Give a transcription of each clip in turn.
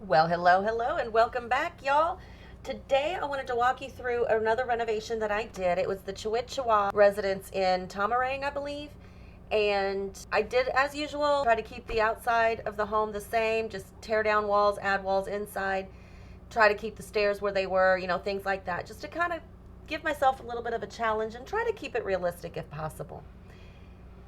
Well, hello, and welcome back, y'all. Today, I wanted to walk you through another renovation that I did. It was the Chihuahua residence in Tomarang, I believe. And I did, as usual, try to keep the outside of the home the same, just tear down walls, add walls inside, try to keep the stairs where they were, things like that, just to kind of give myself a little bit of a challenge and try to keep it realistic if possible.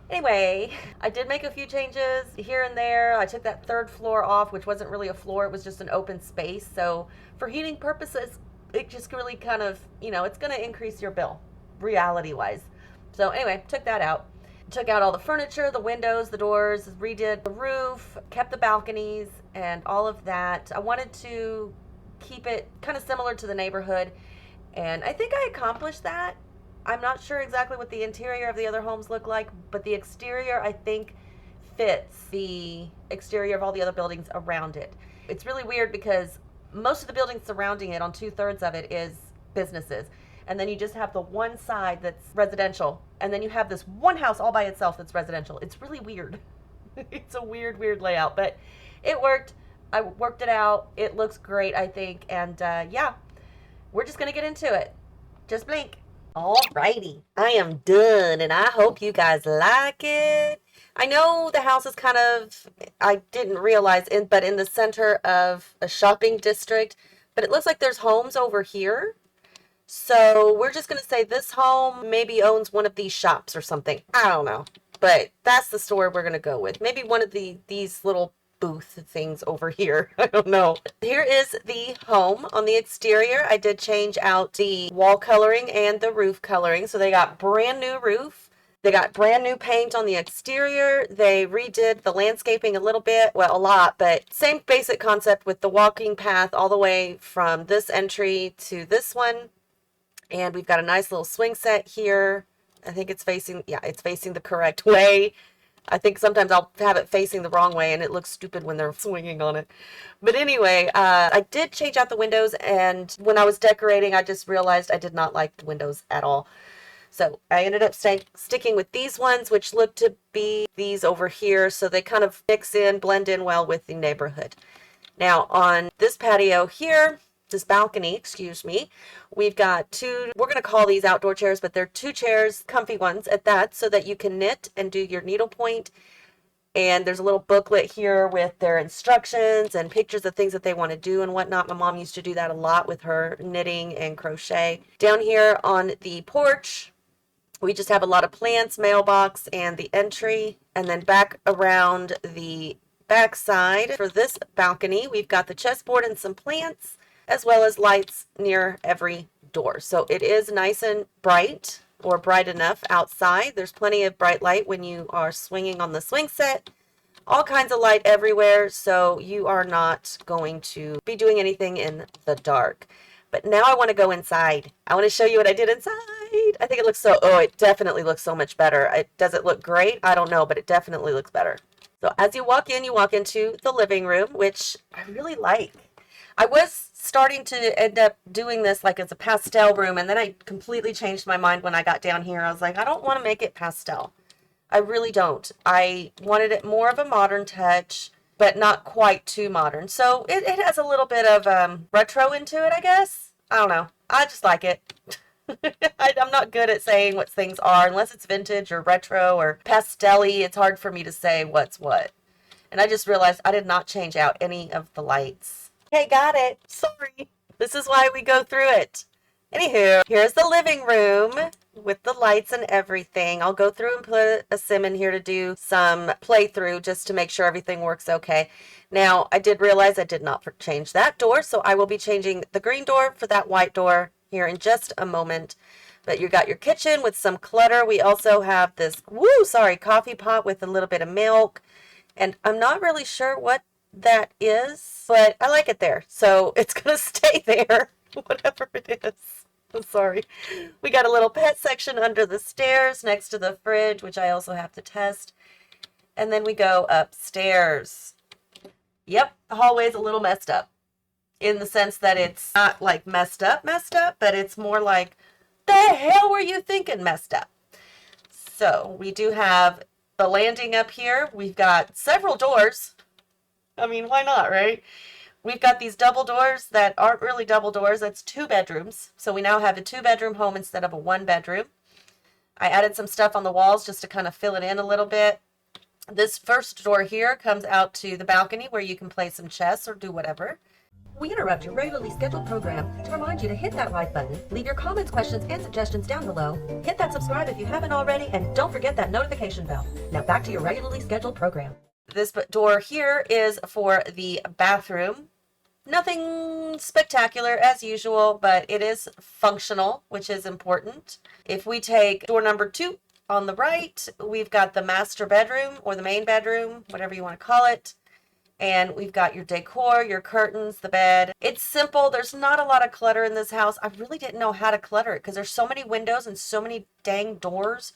Anyway, I did make a few changes here and there. I took that third floor off, which wasn't really a floor, it was just an open space. So, for heating purposes, it just really kind of, it's going to increase your bill, reality wise. So, anyway, took that out. Took out all the furniture, the windows, the doors, redid the roof, kept the balconies, and all of that. I wanted to keep it kind of similar to the neighborhood, and I think I accomplished that. I'm not sure exactly what the interior of the other homes look like, but the exterior, I think, fits the exterior of all the other buildings around it. It's really weird because most of the buildings surrounding it, on two-thirds of it, is businesses. And then you just have the one side that's residential. And then you have this one house all by itself that's residential. It's really weird. It's a weird layout, but it worked. I worked it out. It looks great, I think. And yeah, we're just going to get into it. Just blink. Alrighty, I am done, and I hope you guys like it. I know the house is kind of, I didn't realize, but in the center of a shopping district, but it looks like there's homes over here. So we're just going to say this home maybe owns one of these shops or something. I don't know, but that's the store we're going to go with. Maybe one of these little booth things over here. I don't know. Here is the home on the exterior. I did change out the wall coloring and the roof coloring. So they got brand new roof. They got brand new paint on the exterior. They redid the landscaping a little bit, well, a lot, but same basic concept with the walking path all the way from this entry to this one. And we've got a nice little swing set here. I think it's facing, yeah, it's facing the correct way. I think sometimes I'll have it facing the wrong way and it looks stupid when they're swinging on it. But anyway, I did change out the windows, and when I was decorating, I just realized I did not like the windows at all. So I ended up sticking with these ones, which look to be these over here. So they kind of mix in, blend in well with the neighborhood. Now on this patio here, this balcony, excuse me, we've got two, we're going to call these outdoor chairs, but they're two chairs, comfy ones at that, so that you can knit and do your needlepoint. And there's a little booklet here with their instructions and pictures of things that they want to do and whatnot. My mom used to do that a lot with her knitting and crochet. Down here on the porch, we just have a lot of plants, mailbox, and the entry. And then back around the back side for this balcony, we've got the chessboard and some plants, as well as lights near every door. So it is nice and bright, or bright enough outside. There's plenty of bright light when you are swinging on the swing set. All kinds of light everywhere, so you are not going to be doing anything in the dark. But now I want to go inside. I want to show you what I did inside. I think it looks it definitely looks so much better. Does it look great? I don't know, but it definitely looks better. So as you walk in, you walk into the living room, which I really like. I was starting to end up doing this like as a pastel room, and then I completely changed my mind when I got down here. I was like, I don't want to make it pastel. I really don't. I wanted it more of a modern touch, but not quite too modern. So it has a little bit of retro into it, I guess. I don't know. I just like it. I'm not good at saying what things are unless it's vintage or retro or pastel-y. It's hard for me to say what's what. And I just realized I did not change out any of the lights. Okay, got it. Sorry. This is why we go through it. Anywho, here's the living room with the lights and everything. I'll go through and put a sim in here to do some playthrough just to make sure everything works okay. Now, I did realize I did not change that door, so I will be changing the green door for that white door here in just a moment. But you got your kitchen with some clutter. We also have this, coffee pot with a little bit of milk. And I'm not really sure what that is, but I like it there. So it's going to stay there, whatever it is. I'm sorry. We got a little pet section under the stairs next to the fridge, which I also have to test. And then we go upstairs. Yep, the hallway's a little messed up in the sense that it's not like messed up, but it's more like, the hell were you thinking messed up? So we do have the landing up here. We've got several doors. I mean, why not, right? we've got these double doors that aren't really double doors. That's 2 bedrooms. So we now have a 2-bedroom home instead of a 1-bedroom. I added some stuff on the walls just to kind of fill it in a little bit. This first door here comes out to the balcony where you can play some chess or do whatever. We interrupt your regularly scheduled program to remind you to hit that like button, leave your comments, questions, and suggestions down below, hit that subscribe if you haven't already, and don't forget that notification bell. Now back to your regularly scheduled program. This door here is for the bathroom. Nothing spectacular as usual, but it is functional, which is important. If we take door number 2 on the right, we've got the master bedroom or the main bedroom, whatever you want to call it. And we've got your decor, your curtains, the bed. It's simple. There's not a lot of clutter in this house. I really didn't know how to clutter it because there's so many windows and so many dang doors.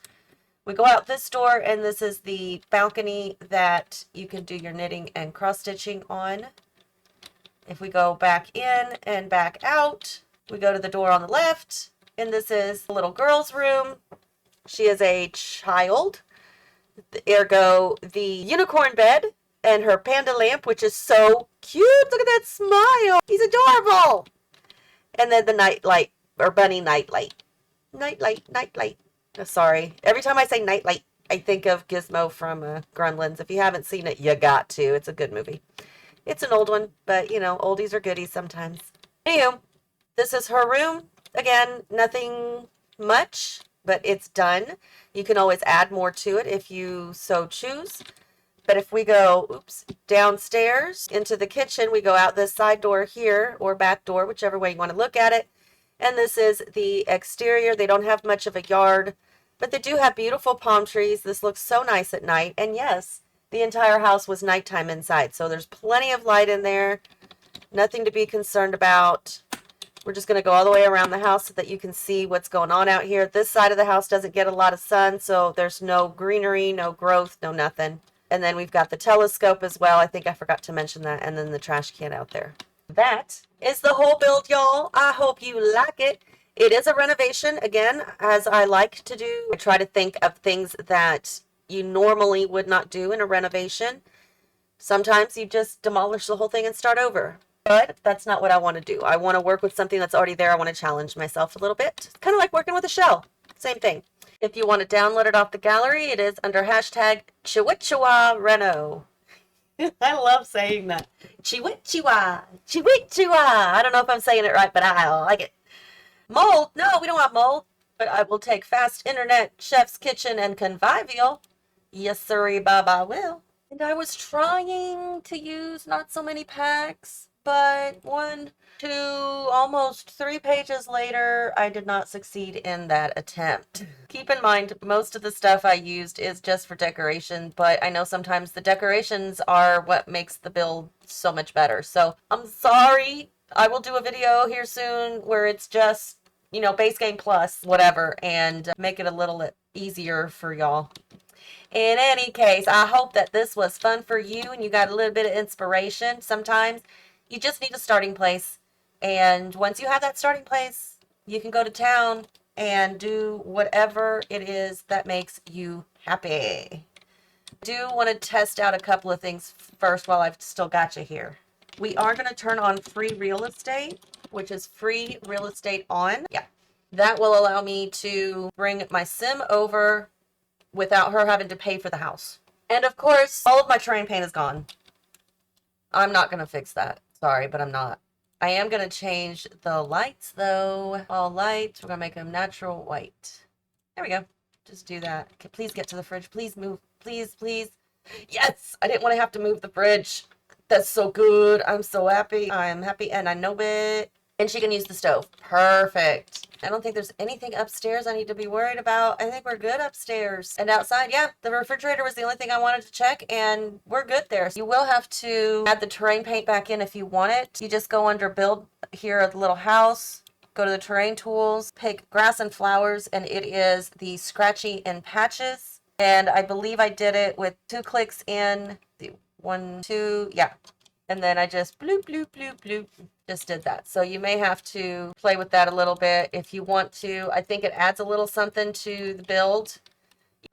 We go out this door, and this is the balcony that you can do your knitting and cross-stitching on. If we go back in and back out, we go to the door on the left, and this is the little girl's room. She is a child, ergo the unicorn bed and her panda lamp, which is so cute. Look at that smile. He's adorable. And then the nightlight, or bunny nightlight. Nightlight. Oh, sorry. Every time I say nightlight, I think of Gizmo from Gremlins. If you haven't seen it, you got to. It's a good movie. It's an old one, but, you know, oldies are goodies sometimes. Anywho, this is her room. Again, nothing much, but it's done. You can always add more to it if you so choose. But if we go, downstairs into the kitchen, we go out this side door here, or back door, whichever way you want to look at it. And this is the exterior. They don't have much of a yard, but they do have beautiful palm trees. This looks so nice at night. And yes, the entire house was nighttime inside. So there's plenty of light in there. Nothing to be concerned about. We're just going to go all the way around the house so that you can see what's going on out here. This side of the house doesn't get a lot of sun, so there's no greenery, no growth, no nothing. And then we've got the telescope as well. I think I forgot to mention that. And then the trash can out there. That is the whole build, y'all. I hope you like it. It is a renovation, again, as I like to do. I try to think of things that you normally would not do in a renovation. Sometimes you just demolish the whole thing and start over. But that's not what I want to do. I want to work with something that's already there. I want to challenge myself a little bit. It's kind of like working with a shell. Same thing. If you want to download it off the gallery, it is under hashtag Reno. I love saying that. Chihuahua. I don't know if I'm saying it right, but I like it. Mold? No, we don't want mold. But I will take fast internet, chef's kitchen, and convivial. Yes, sirree, Bob, I will. And I was trying to use not so many packs, but 1, 2, almost 3 pages later, I did not succeed in that attempt. Keep in mind, most of the stuff I used is just for decoration, but I know sometimes the decorations are what makes the build so much better. So I'm sorry. I will do a video here soon where it's just, you know, base game plus whatever, and make it a little easier for y'all. In any case, I hope that this was fun for you and you got a little bit of inspiration. Sometimes you just need a starting place. And once you have that starting place, you can go to town and do whatever it is that makes you happy. I do want to test out a couple of things first while I've still got you here. We are going to turn on free real estate, which is free real estate on. Yeah, that will allow me to bring my sim over without her having to pay for the house. And of course, all of my terrain paint is gone. I'm not going to fix that. Sorry, but I'm not. I am going to change the lights though. All lights, we're going to make them natural white. There we go. Just do that. Okay, please get to the fridge. Please move. Please. Yes! I didn't want to have to move the fridge. That's so good. I'm so happy. I'm happy and I know it. And she can use the stove. Perfect. I don't think there's anything upstairs I need to be worried about. I think we're good upstairs. And outside, yeah, the refrigerator was the only thing I wanted to check, and we're good there. You will have to add the terrain paint back in if you want it. You just go under build here at the little house, go to the terrain tools, pick grass and flowers, and it is the scratchy and patches. And I believe I did it with 2 clicks in, 1, 2, yeah. And then I just bloop, bloop, bloop, bloop. Just did that. So you may have to play with that a little bit if you want to. I think it adds a little something to the build.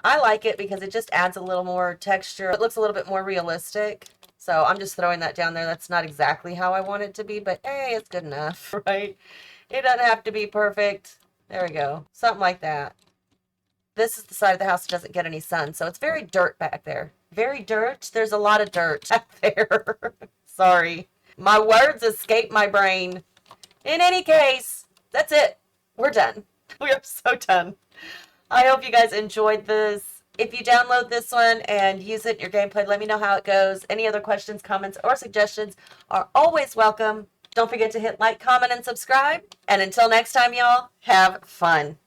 I like it because it just adds a little more texture. It looks a little bit more realistic. So I'm just throwing that down there. That's not exactly how I want it to be, but hey, it's good enough, right? It doesn't have to be perfect. There we go. Something like that. This is the side of the house that doesn't get any sun, so it's very dirt back there. Very dirt. There's a lot of dirt back there. Sorry. My words escape my brain. In any case, that's it. We're done. We are so done. I hope you guys enjoyed this. If you download this one and use it in your gameplay, let me know how it goes. Any other questions, comments, or suggestions are always welcome. Don't forget to hit like, comment, and subscribe. And until next time, y'all, have fun.